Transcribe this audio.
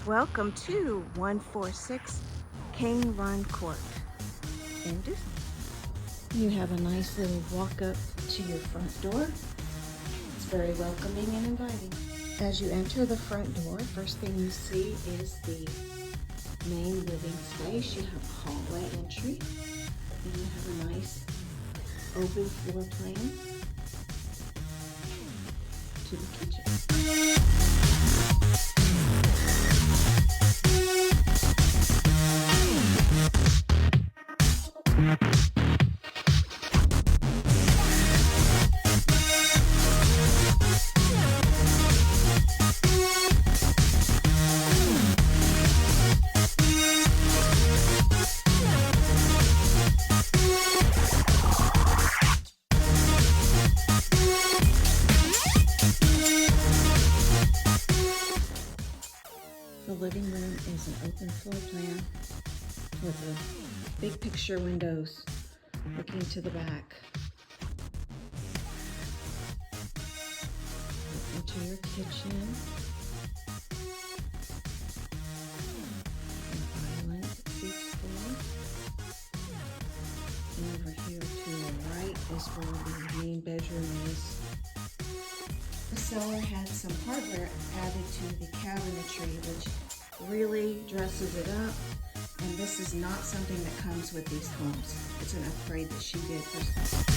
Welcome to 146 King Run Court in Duson. You have a nice little walk up to your front door. It's very welcoming and inviting. As you enter the front door, first thing you see is the main living space. You have a hallway entry, and you have a nice open floor plan to the kitchen. The living room is an open floor plan with big picture windows looking to the back. Into your kitchen. An island seats for. And over here to the right is where the main bedroom is. The seller had some hardware added to the cabinetry, which really dresses it up, and this is not something that comes with these homes. It's an upgrade that she did herself.